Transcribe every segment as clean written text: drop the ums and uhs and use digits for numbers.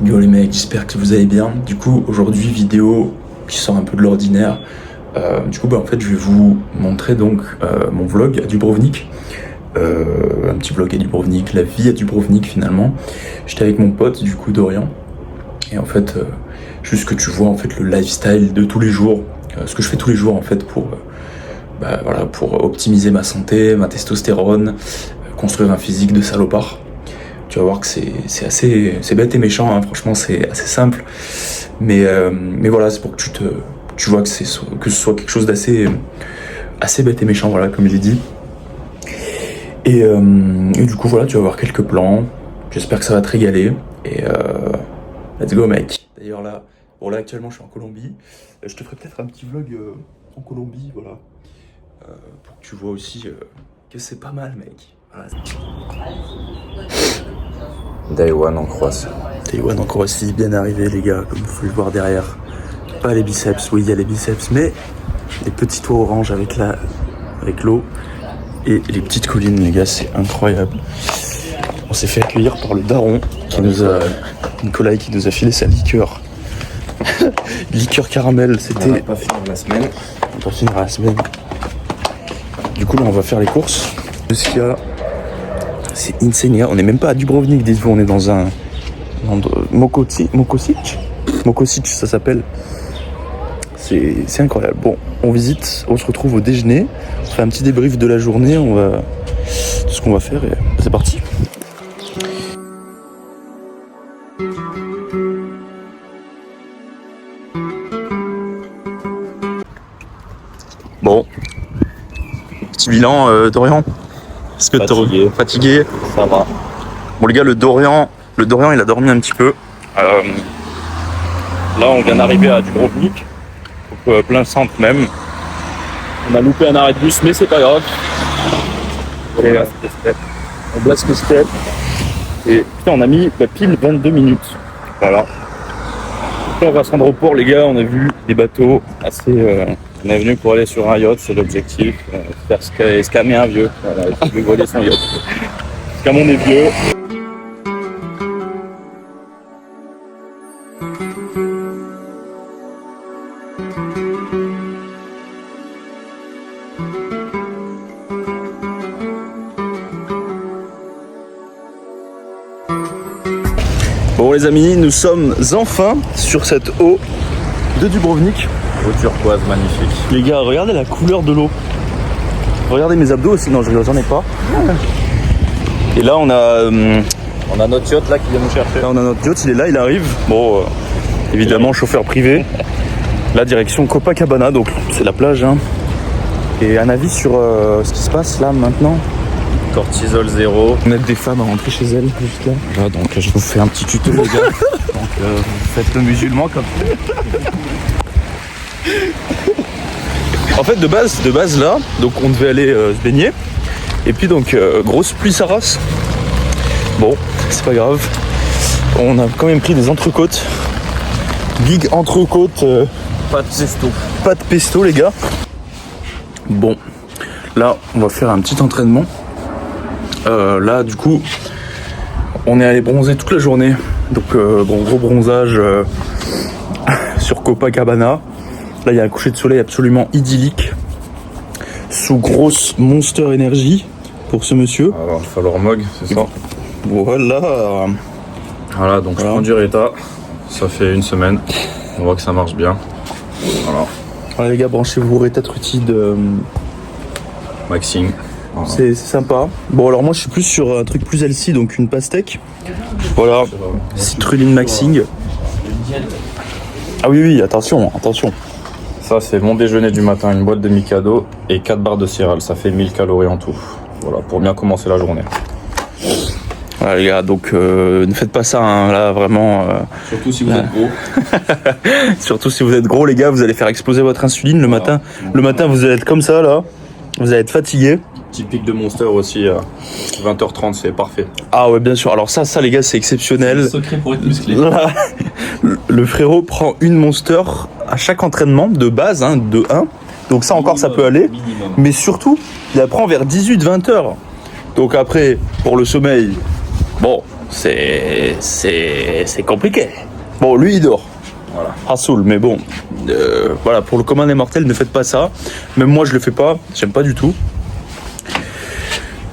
Yo les mecs, j'espère que vous allez bien. Du coup, aujourd'hui, vidéo qui sort un peu de l'ordinaire. En fait, je vais vous montrer donc mon vlog à Dubrovnik. Un petit vlog à Dubrovnik, la vie à Dubrovnik finalement. J'étais avec mon pote, du coup, Dorian. Et en fait, juste que tu vois en fait le lifestyle de tous les jours. Ce que je fais tous les jours en fait pour optimiser ma santé, ma testostérone, construire un physique de salopard. Tu vas voir que c'est bête et méchant, hein. Franchement c'est assez simple, mais voilà, c'est pour que tu vois que ce soit quelque chose d'assez bête et méchant, voilà, comme il est dit. Et du coup voilà, tu vas voir quelques plans. J'espère que ça va te régaler. Et let's go mec. D'ailleurs là actuellement je suis en Colombie. Je te ferai peut-être un petit vlog en Colombie, voilà, pour que tu vois aussi que c'est pas mal mec. Voilà. Day one en Croatie. Day one en Croatie, bien arrivé les gars, comme vous pouvez le voir derrière. Pas les biceps, oui il y a les biceps, mais les petits toits orange avec l'eau et les petites collines les gars, c'est incroyable. On s'est fait accueillir par le daron Nicolas qui nous a filé sa liqueur. Liqueur caramel, c'était... On va pas finir la semaine. On va pas finir la semaine. Du coup là on va faire les courses. Ce qu'il y a, c'est insane. On n'est même pas à Dubrovnik, dites-vous, on est dans un Mokosic, ça s'appelle. C'est incroyable. Bon, on visite, on se retrouve au déjeuner, on fait un petit débrief de la journée, tout ce qu'on va faire et c'est parti. Bon, petit bilan, Dorian. Est-ce que t'es fatigué? Ça va. Bon les gars, le Dorian il a dormi un petit peu. Là on vient d'arriver à Dubrovnik, donc plein centre même. On a loupé un arrêt de bus mais c'est pas grave. On blast le step. Et putain on a mis pile 22 minutes. Voilà. Donc là on va se rendre au port les gars, on a vu des bateaux assez... On est venu pour aller sur un yacht, c'est l'objectif. Faire scammer un vieux. Voilà, il veut voler son yacht. Comme on est vieux. Bon les amis, nous sommes enfin sur cette eau de Dubrovnik. Eau turquoise magnifique. Les gars, regardez la couleur de l'eau. Regardez mes abdos aussi. Non, j'en ai pas. Et là, on a notre yacht là qui vient nous chercher. Là, on a notre yacht, il est là, il arrive. Bon, évidemment, chauffeur privé. La direction Copacabana, donc c'est la plage. Hein. Et un avis sur ce qui se passe là maintenant. Cortisol zéro. On aide des femmes à rentrer chez elles juste là. Voilà, donc je vous fais un petit tuto les gars. Donc vous faites le musulman comme ça. En fait de base là, donc on devait aller se baigner. Et puis donc grosse pluie sa race. Bon, c'est pas grave. On a quand même pris des entrecôtes. Big entrecôte. Pas de pesto. Pas de pesto les gars. Bon, là on va faire un petit entraînement. Là du coup on est allé bronzer toute la journée. Donc gros bronzage sur Copacabana. Là il y a un coucher de soleil absolument idyllique. Sous grosse Monster Energy pour ce monsieur. Alors il va falloir mog, c'est ça. Voilà. Voilà, donc je prends du Reta. Ça fait une semaine. On voit que ça marche bien. Voilà. Voilà les gars, branchez-vous Reta Trutide. Maxing. Voilà. C'est sympa. Bon alors moi je suis plus sur un truc plus healthy, donc une pastèque. Voilà. Citrulline Maxing. Ah oui, attention. Ça c'est mon déjeuner du matin, une boîte de Mikado et 4 barres de céréales. Ça fait 1000 calories en tout. Voilà, pour bien commencer la journée. Voilà les gars, donc ne faites pas ça hein, là vraiment. Surtout si vous êtes gros. Surtout si vous êtes gros les gars, vous allez faire exploser votre insuline le matin. Le matin vous allez être comme ça là. Vous allez être fatigué. Petit pic de Monster aussi à 20h30, c'est parfait. Ah ouais bien sûr, alors ça les gars c'est exceptionnel. C'est le secret pour être musclé. Le frérot prend une Monster à chaque entraînement de base, hein, de 1. Donc ça encore ça peut aller. Minimum. Mais surtout, il la prend vers 18-20 heures. Donc après, pour le sommeil, bon, c'est compliqué. Bon, lui il dort. Voilà. Rassoul, mais bon, voilà, pour le commun des mortels, ne faites pas ça. Même moi je le fais pas, j'aime pas du tout.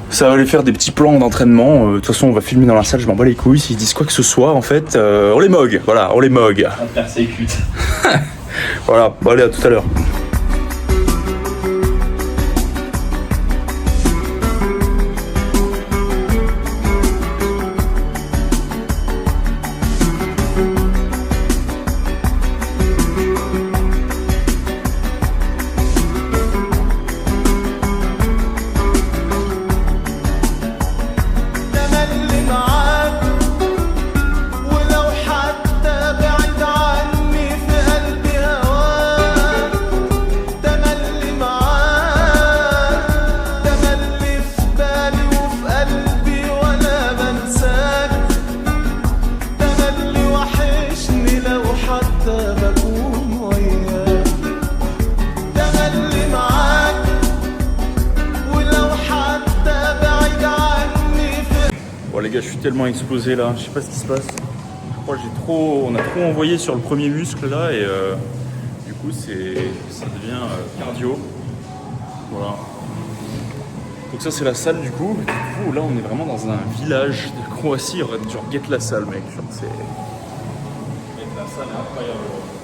Ça va aller faire des petits plans d'entraînement. De toute façon, on va filmer dans la salle, je m'en bats les couilles. S'ils disent quoi que ce soit, en fait, on les mogue. Voilà, on les mogue. On va faire Voilà, bon, allez, à tout à l'heure. Bon les gars, je suis tellement explosé là, je sais pas ce qui se passe. Je crois que on a trop envoyé sur le premier muscle là et du coup ça devient cardio. Voilà. Donc ça c'est la salle du coup. Du coup là on est vraiment dans un village de Croatie, genre guette la salle mec. Genre, la salle est incroyable.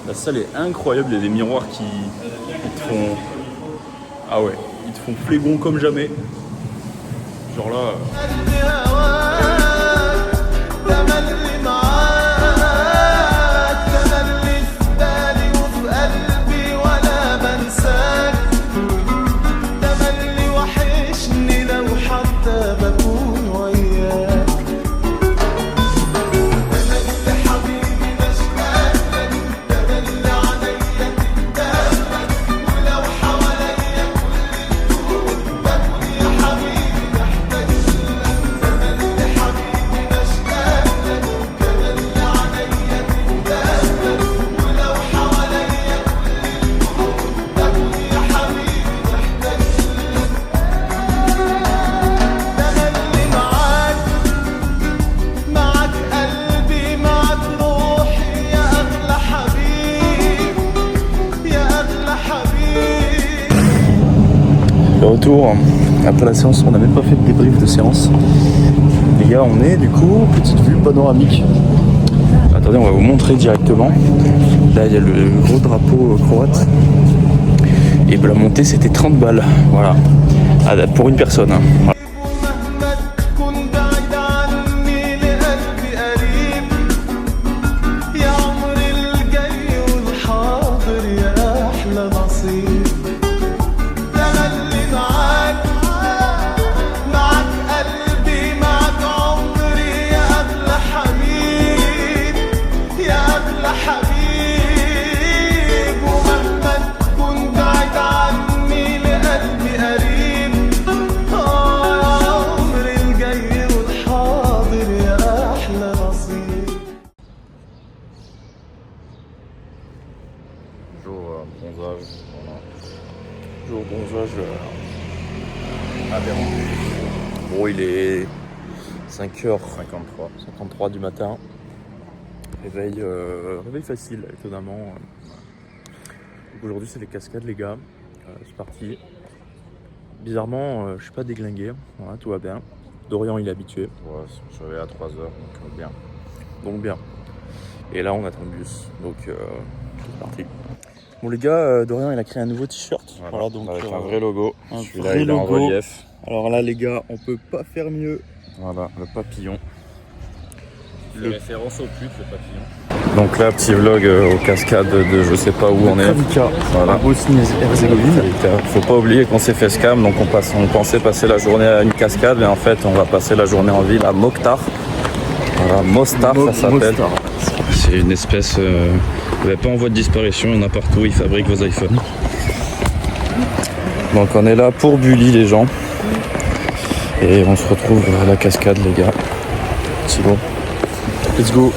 La salle est incroyable, il y a des miroirs qui te font. Ah ouais, ils te font flégon comme jamais. Genre là. De retour après la séance, on n'a même pas fait de débrief de séance. Les gars, on est du coup, petite vue panoramique. Attendez, on va vous montrer directement. Là, il y a le gros drapeau croate. Et la montée, c'était 30 balles. Voilà. Pour une personne. Voilà. Bronzage, voilà. Jour bronzage aberrant. Bon, il est 5h53 du matin. Réveil facile, étonnamment. Donc aujourd'hui, c'est les cascades, les gars. C'est parti. Bizarrement, je suis pas déglingué. Voilà, tout va bien. Dorian, il est habitué. Ouais, je suis arrivé à 3h, donc bien. Donc bien. Et là, on attend le bus. Donc, c'est parti. Bon les gars, Dorian il a créé un nouveau t-shirt. Voilà, donc avec un vrai logo. Celui-là il est en relief. Alors là les gars, on peut pas faire mieux. Voilà, le papillon. Le référence au pute, le papillon. Donc là, petit vlog aux cascades de je sais pas où on est. Voilà. Bosnie-Herzégovine. Faut pas oublier qu'on s'est fait scam, donc on pensait passer la journée à une cascade, mais en fait on va passer la journée en ville à Mokhtar. Voilà, Mostar ça s'appelle. C'est une espèce, pas en voie de disparition, il y en a partout, ils fabriquent vos iPhones. Donc on est là pour bully les gens. Et on se retrouve à la cascade les gars. C'est bon. Let's go.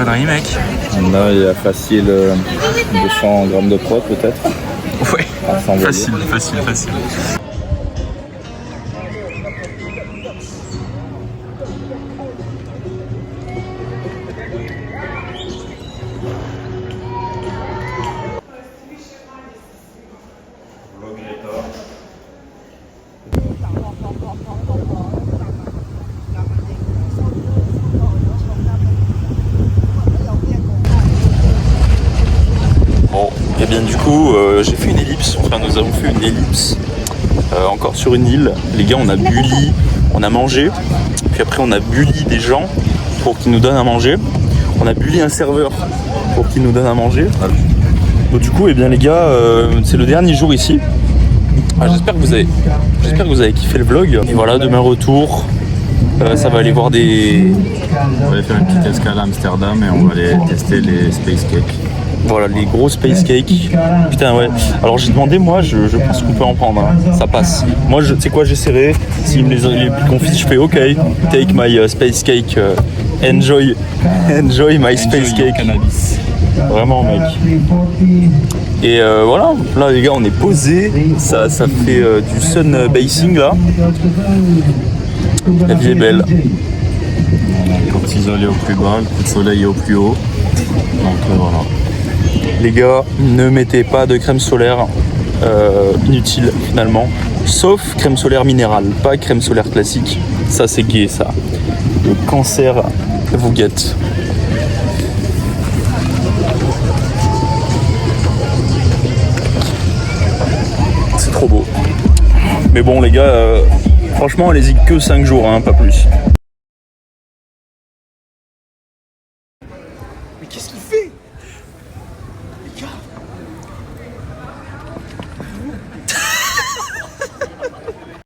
conneries, mec. Là, il y a facile 200 grammes de prot, peut-être. Ouais, facile. Bon, et bien du coup, j'ai fait une ellipse, enfin nous avons fait une ellipse encore sur une île. Les gars, on a bully, on a mangé, puis après on a bully des gens pour qu'ils nous donnent à manger. On a bully un serveur pour qu'il nous donne à manger. Donc du coup, et bien les gars, c'est le dernier jour ici. Ah, j'espère que vous avez kiffé le vlog. Et voilà, demain retour. Ça va aller voir des... On va aller faire une petite escale à Amsterdam et on va aller tester les space cakes. Voilà, les gros space cakes. Putain, ouais. Alors j'ai demandé, moi, je pense qu'on peut en prendre. Hein. Ça passe. Moi, tu sais quoi, j'essaierai. S'ils me les confisent, je fais OK. Take my space cake. Enjoy my space cake. Cannabis. Vraiment, mec. Et voilà, là les gars, on est posés. Ça fait du sun basing là. La vie est belle. Cortisol est au plus bas, le coup de soleil est au plus haut. Donc voilà. Les gars, ne mettez pas de crème solaire inutile finalement. Sauf crème solaire minérale, pas crème solaire classique. Ça c'est gay ça. Le cancer vous guette. C'est trop beau. Mais bon les gars, franchement allez-y que 5 jours, hein, pas plus. Mais qu'est-ce qu'il fait?